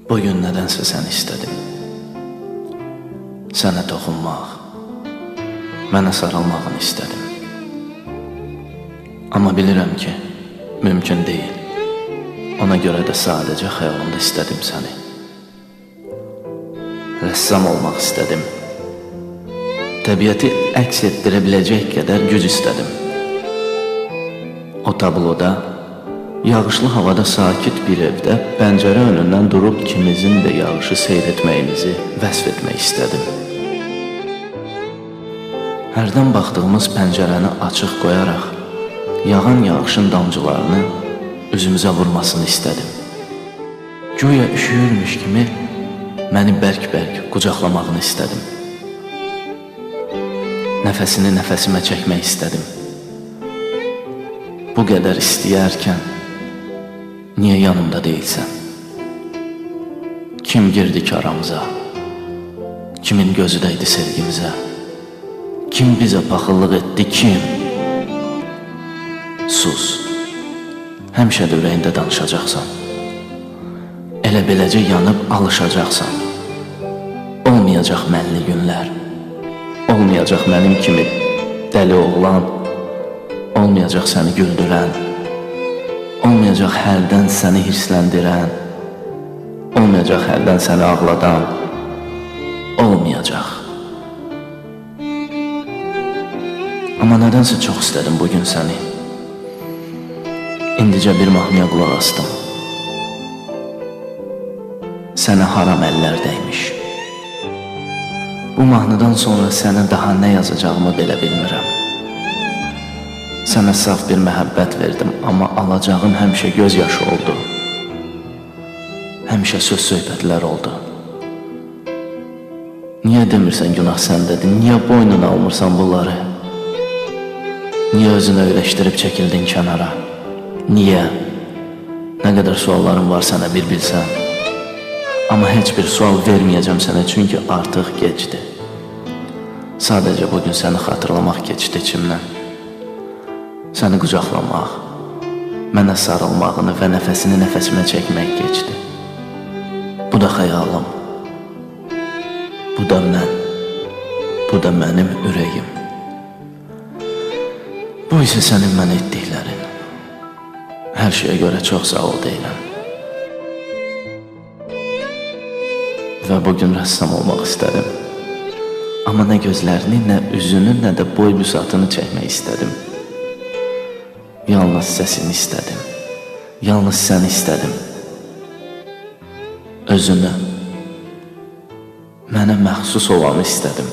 Bugün nədənsə səni istədim. Sənə toxunmaq, mənə sarılmağını istədim. Amma bilirəm ki, mümkün deyil. Ona görə də sadəcə xəyalımda istədim səni. Rəssam olmaq istədim. Təbiəti əks etdirə biləcək qədər güc istədim. O tabloda, yağışlı havada sakit bir evdə pəncərə önündən durub ikimizin də yağışı seyr etməyimizi vəsf etmək istədim. Hərdən baxdığımız pəncərəni açıq qoyaraq, yağan yağışın damcılarını üzümüzə vurmasını istədim. Güya üşüyürmüş kimi məni bərk-bərk qucaqlamağını istədim. Nəfəsini nəfəsimə çəkmək istədim. Bu qədər istəyərkən niyə yanımda deyilsən? Kim girdi ki aramıza? Kimin gözü dəydi sevgimizə? Kim bizə paxıllıq etdi, kim? Sus, həmişə də ürəyində danışacaqsan. Elə beləcə yanıb alışacaqsan. Olmayacaq mənli günlər, olmayacaq mənim kimi dəli oğlan, olmayacaq səni güldürən, olmayacaq hərdən səni hirsləndirən, olmayacaq hərdən səni ağladan, olmayacaq. Amma nədənsə çox istədim bugün səni. İndicə bir mahnıya qulaq astım. Sənə haram əllər dəymiş. Bu mahnıdan sonra sənə daha nə yazacağımı belə bilmirəm. Sənə saf bir məhəbbət verdim, amma alacağın həmişə göz yaşı oldu. Həmişə söz söhbətlər oldu. Niyə demirsən günah səndədir, niyə boynuna almırsan bunları? Niyə özünü öyrəşdirib çəkildin kənara? Niyə? Nə qədər suallarım var sənə bir bilsən. Amma heç bir sual verməyəcəm sənə, çünki artıq gecdir. Sadəcə bugün səni xatırlamaq keçdi içimdən. Səni qucaqlamaq, mənə sarılmağını və nəfəsini nəfəsimə çəkmək keçdi. Bu da xəyalım, bu da mən, bu da mənim ürəyim. Bu isə sənin mənə etdiklərin. Hər şeyə görə çox sağ ol deyiləm. Və bugün rəssam olmaq istədim. Amma nə gözlərini, nə üzünü, nə də boy büsatını çəkmək istədim. Yalnız səsini istədim. Yalnız səni istədim. Özünü, mənə məxsus olanı istədim.